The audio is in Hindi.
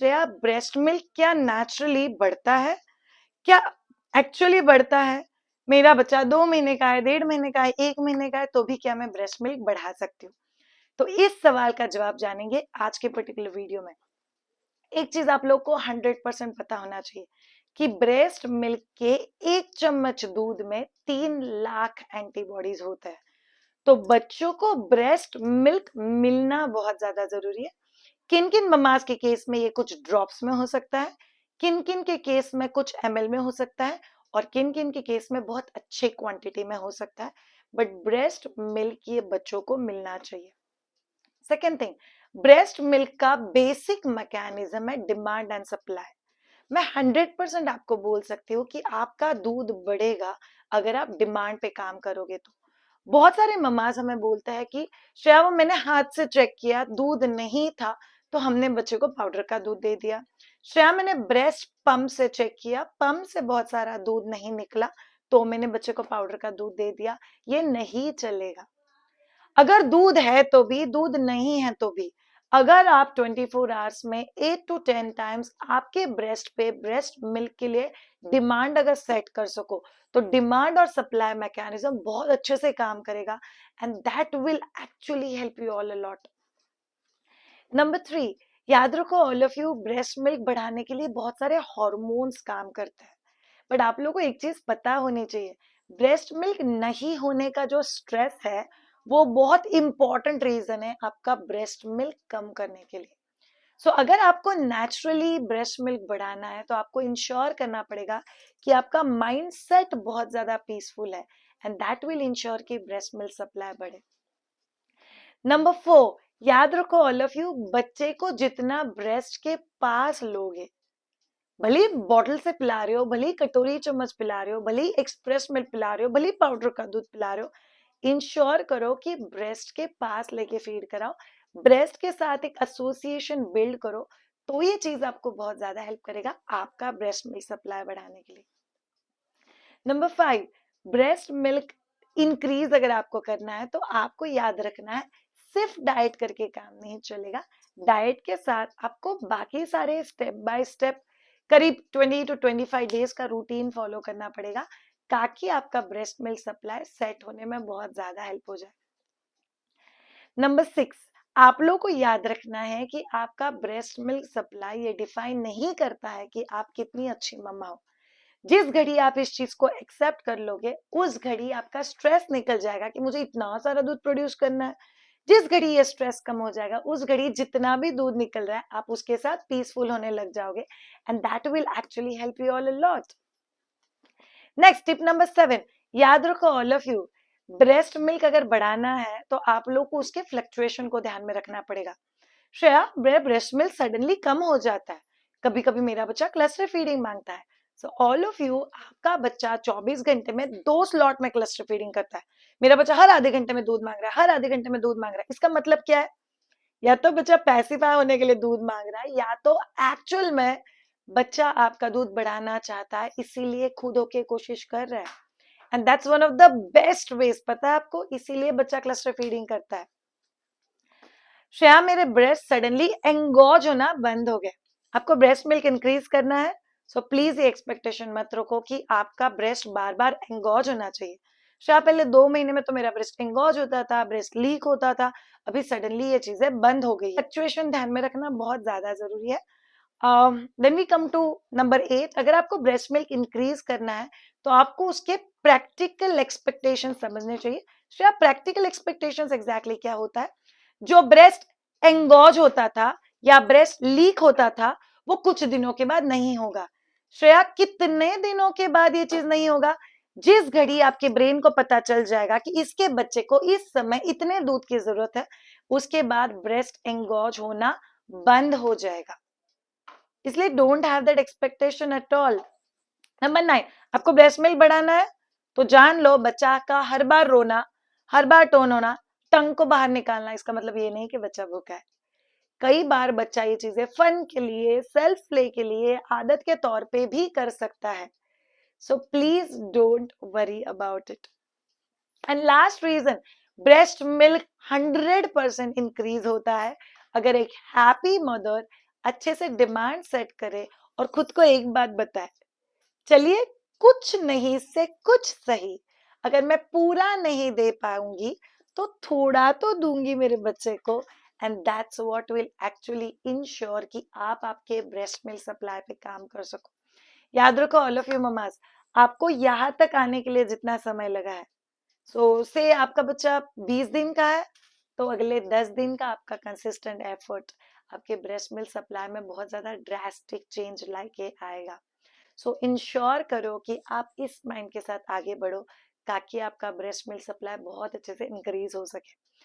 श्रेया ब्रेस्ट मिल्क क्या नेचुरली बढ़ता है, क्या एक्चुअली बढ़ता है? मेरा बच्चा 2 महीने का है, 1.5 महीने का है, 1 महीने का है, तो भी क्या मैं ब्रेस्ट मिल्क बढ़ा सकती हूँ? तो इस सवाल का जवाब जानेंगे आज के पर्टिकुलर वीडियो में। एक चीज आप लोग को 100% पता होना चाहिए कि ब्रेस्ट मिल्क के 1 चम्मच दूध में 3 लाख एंटीबॉडीज होते हैं। तो बच्चों को ब्रेस्ट मिल्क मिलना बहुत ज्यादा जरूरी है। किन किन ममाज के केस में ये कुछ ड्रॉप्स में हो सकता है, किन किन के केस में कुछ ml में हो सकता है, और किन किन के केस में बहुत अच्छे क्वांटिटी में हो सकता है, बट ब्रेस्ट मिल्क ये बच्चों को मिलना चाहिए। सेकेंड थिंग, ब्रेस्ट मिल्क का बेसिक मैकेनिज्म है डिमांड एंड सप्लाई। मैं 100% आपको बोल सकती हूँ कि आपका दूध बढ़ेगा अगर आप डिमांड पे काम करोगे तो। बहुत सारे ममाज हमें बोलते हैं कि श्रेया वो मैंने हाथ से चेक किया, दूध नहीं था तो हमने बच्चे को पाउडर का दूध दे दिया। श्रेया मैंने ब्रेस्ट पंप से चेक किया, पंप से बहुत सारा दूध नहीं निकला तो मैंने बच्चे को पाउडर का दूध दे दिया। ये नहीं चलेगा। अगर दूध है तो भी, दूध नहीं है तो भी, अगर आप 24 आवर्स में 8 to 10 टाइम्स आपके ब्रेस्ट पे ब्रेस्ट मिल्क के लिए डिमांड अगर सेट कर सको तो डिमांड और सप्लाई मैकेनिज्म बहुत अच्छे से काम करेगा and that will actually help you all a lot. Number 3, याद रखो all of you, breast milk बढ़ाने के लिए बहुत सारे हार्मोन्स काम करते हैं, बट आप लोगों को एक चीज पता होनी चाहिए, ब्रेस्ट मिल्क नहीं होने का जो स्ट्रेस है वो बहुत इंपॉर्टेंट रीजन है आपका ब्रेस्ट मिल्क कम करने के लिए। सो अगर आपको नेचुरली ब्रेस्ट मिल्क बढ़ाना है तो आपको इंश्योर करना पड़ेगा कि आपका माइंड सेट बहुत ज्यादा पीसफुल है एंड दैट विल इंश्योर कि ब्रेस्ट मिल्क सप्लाई बढ़े। नंबर 4, याद रखो ऑल ऑफ यू, बच्चे को जितना ब्रेस्ट के पास लोगे, भले ही बॉटल से पिला रहे हो, भले ही कटोरी चम्मच पिला रहे हो, भले ही एक्सप्रेस मिल्क पिला रहे हो, भले ही पाउडर का दूध पिला रहे हो, इंश्योर करो कि ब्रेस्ट के पास लेके फीड कराओ, ब्रेस्ट के साथ एक एसोसिएशन बिल्ड करो, तो ये चीज आपको बहुत ज्यादा हेल्प करेगा आपका ब्रेस्ट मिल्क सप्लाई बढ़ाने के लिए। नंबर 5, ब्रेस्ट मिल्क इंक्रीज अगर आपको करना है तो आपको याद रखना है सिर्फ डाइट करके काम नहीं चलेगा, डाइट के साथ आपको बाकी सारे स्टेप बाय स्टेप करीब 20 to 25 डेज का रूटीन फॉलो करना पड़ेगा ताकि आपका ब्रेस्ट मिल्क सप्लाई सेट होने में बहुत ज्यादा हेल्प हो जाए। नंबर 6, आप लोग को याद रखना है कि आपका ब्रेस्ट मिल्क सप्लाई ये डिफाइन नहीं करता है कि आप कितनी अच्छी मम्मा हो। जिस घड़ी आप इस चीज को एक्सेप्ट कर लोगे उस घड़ी आपका स्ट्रेस निकल जाएगा कि मुझे इतना सारा दूध प्रोड्यूस करना है। जिस घड़ी ये स्ट्रेस कम हो जाएगा उस घड़ी जितना भी दूध निकल रहा है आप उसके साथ पीसफुल होने लग जाओगे and that will actually help you all a lot. Next tip number 7, याद रखो all of you, breast milk अगर बढ़ाना है तो आप लोग को उसके फ्लक्चुएशन को ध्यान में रखना पड़ेगा। श्रेया मेरा ब्रेस्ट मिल्क सडनली कम हो जाता है, कभी कभी मेरा बच्चा क्लस्टर फीडिंग मांगता है। सो ऑल ऑफ यू, आपका बच्चा 24 घंटे में 2 स्लॉट में क्लस्टर फीडिंग करता है। मेरा बच्चा हर आधे घंटे में दूध मांग रहा है, हर आधे घंटे में दूध मांग रहा है, इसका मतलब क्या है? या तो बच्चा पैसिफाई होने के लिए दूध मांग रहा है या तो एक्चुअल में बच्चा आपका दूध बढ़ाना चाहता है इसीलिए खुद होके कोशिश कर रहा है and that's one of the best veg, पता है आपको, इसीलिए बच्चा क्लस्टर फीडिंग करता है। श्रेया मेरे ब्रेस्ट सडनली एंगॉज होना बंद हो गए, आपको ब्रेस्ट मिल्क इंक्रीज करना है सो प्लीज ये एक्सपेक्टेशन मत रखो कि आपका ब्रेस्ट बार बार एंगॉज होना चाहिए। श्रेया पहले 2 महीने में तो मेरा ब्रेस्ट एंगॉज होता था, ब्रेस्ट लीक होता था, अभी सडनली ये चीजें बंद हो गई। फ्लक्चुएशन ध्यान में रखना बहुत ज्यादा जरूरी है। Then we come to number 8, अगर आपको ब्रेस्ट मिल्क इंक्रीज करना है तो आपको उसके प्रैक्टिकल एक्सपेक्टेशन समझने चाहिए। श्रेया प्रैक्टिकल एक्सपेक्टेशंस एग्जैक्टली क्या होता है? जो ब्रेस्ट एंगॉज होता था या ब्रेस्ट लीक होता था वो कुछ दिनों के बाद नहीं होगा। श्रेया कितने दिनों के बाद ये चीज नहीं होगा? जिस घड़ी आपके ब्रेन को पता चल जाएगा कि इसके बच्चे को इस समय इतने दूध की जरूरत है, उसके बाद ब्रेस्ट एंगॉज होना बंद हो जाएगा। इसलिए don't have that expectation at all. Number 9, आपको ब्रेस्ट मिल्क बढ़ाना है तो जान लो बच्चा का हर बार रोना, हर बार टोन होना, टंग को बाहर निकालना, इसका मतलब ये नहीं कि बच्चा भूखा है। कई बार बच्चा ये चीजें फन के लिए, सेल्फ प्ले के लिए, आदत के तौर पे भी कर सकता है। So please don't worry about it. And last reason, breast milk 100% increase होता है अगर एक हैप्पी मदर अच्छे से डिमांड सेट करे और खुद को एक बात बताए, चलिए कुछ नहीं से कुछ सही, अगर मैं पूरा नहीं दे पाऊंगी तो थोड़ा तो दूंगी मेरे बच्चे को। And that's what will actually ensure कि आप आपके ब्रेस्ट मिल्क सप्लाई पे काम कर सको। याद रखो ऑल ऑफ यू ममास, आपको यहाँ तक आने के लिए जितना समय लगा है, सो से आपका बच्चा 20 दिन का है, तो अगले 10 दिन का आपका कंसिस्टेंट एफर्ट आपके ब्रेस्ट मिल्क सप्लाई में बहुत ज्यादा ड्रास्टिक चेंज लाके आएगा। सो इंश्योर करो कि आप इस माइंड के साथ आगे बढ़ो ताकि आपका ब्रेस्ट मिल्क सप्लाई बहुत अच्छे से इंक्रीज हो सके।